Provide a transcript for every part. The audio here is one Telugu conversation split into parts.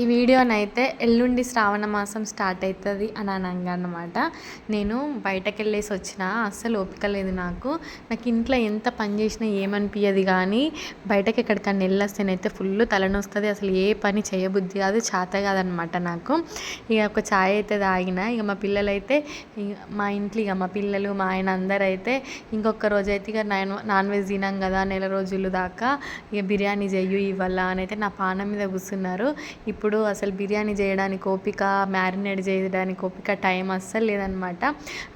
ఈ వీడియోనైతే ఎల్లుండి శ్రావణ మాసం స్టార్ట్ అవుతుంది అని అనగా నేను బయటకెళ్ళేసి వచ్చిన అస్సలు ఓపిక లేదు నాకు ఇంట్లో ఎంత పని చేసినా ఏమనిపించదు కానీ బయటకి ఎక్కడికన్నా వెళ్ళొస్తేనైతే ఫుల్ తలనొస్తుంది. అసలు ఏ పని చేయబుద్ధి కాదు, చేత కాదనమాట నాకు. ఇక ఒక ఛాయ్ అయితే తాగిన. ఇక మా పిల్లలైతే మా ఇంట్లో ఇక మా పిల్లలు మా ఆయన అందరూ అయితే ఇంకొక రోజు అయితే ఇక నాన్ వెజ్ తినాం కదా నెల రోజులు దాకా, ఇక బిర్యానీ చెయ్యు ఇవ్వాల అని అయితే నా పానం మీద కూర్చున్నారు. ఇప్పుడు అసలు బిర్యానీ చేయడానికి ఓపిక, మ్యారినేట్ చేయడానికి ఓపిక, టైం అస్సలు లేదనమాట.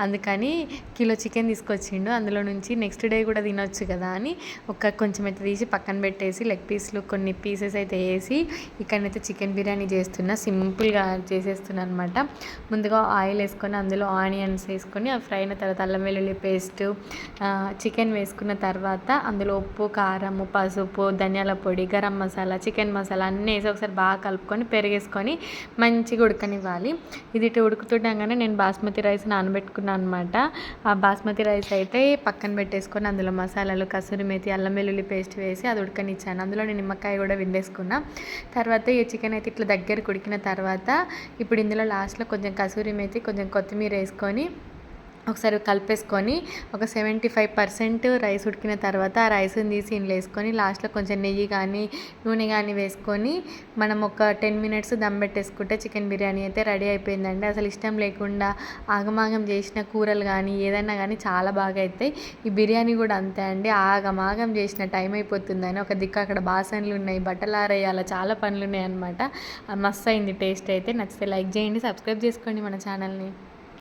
అందుకని కిలో చికెన్ తీసుకొచ్చిండు. అందులో నుంచి నెక్స్ట్ డే కూడా తినొచ్చు కదా అని కొంచెం అయితే తీసి పక్కన పెట్టేసి లెగ్ పీస్లు కొన్ని పీసెస్ అయితే వేసి ఇక్కడనైతే చికెన్ బిర్యానీ చేస్తున్నా. సింపుల్గా చేసేస్తున్నా అనమాట. ముందుగా ఆయిల్ వేసుకొని అందులో ఆనియన్స్ వేసుకొని అవి ఫ్రై అయిన తర్వాత అల్లం వెల్లుల్లి పేస్ట్, చికెన్ వేసుకున్న తర్వాత అందులో ఉప్పు, కారము, పసుపు, ధనియాల పొడి, గరం మసాలా, చికెన్ మసాలా అన్నీ వేసి ఒకసారి బాగా కలుపుకొని పెరిగేసుకొని మంచిగా ఉడకనివ్వాలి. ఇది ఇటు ఉడుకుతుండగానే నేను బాస్మతి రైస్ నానబెట్టుకున్నాను అనమాట. ఆ బాస్మతి రైస్ అయితే పక్కన పెట్టేసుకొని అందులో మసాలాలు, కసూరి మేతి, అల్లం వెల్లుల్లి పేస్ట్ వేసి అది ఉడకనిచ్చాను. అందులో నేను నిమ్మకాయ కూడా పిండేసుకున్నా. తర్వాత ఈ చికెన్ అయితే ఇట్లా దగ్గరికి ఉడికిన తర్వాత ఇప్పుడు ఇందులో లాస్ట్లో కొంచెం కసూరి మేతి, కొంచెం కొత్తిమీర వేసుకొని ఒకసారి కలిపేసుకొని ఒక 75% రైస్ ఉడికిన తర్వాత ఆ రైస్ని తీసి ఇందులో వేసుకొని లాస్ట్లో కొంచెం నెయ్యి కానీ నూనె కానీ వేసుకొని మనం ఒక 10 మినిట్స్ దమ్ పెట్టేసుకుంటే చికెన్ బిర్యానీ అయితే రెడీ అయిపోయిందండి. అసలు ఇష్టం లేకుండా ఆగమాగం చేసిన కూరలు కానీ ఏదైనా కానీ చాలా బాగా అవుతాయి. ఈ బిర్యానీ కూడా అంతే అండి, ఆగమాగం చేసిన టైం అయిపోతుందని ఒక దిక్కు అక్కడ బాసనలు ఉన్నాయి, బట్టలు ఆరేయాలి, చాలా పనులు ఉన్నాయి అనమాట. మస్తు అయింది టేస్ట్ అయితే. నచ్చితే లైక్ చేయండి, సబ్స్క్రైబ్ చేసుకోండి మన ఛానల్ని.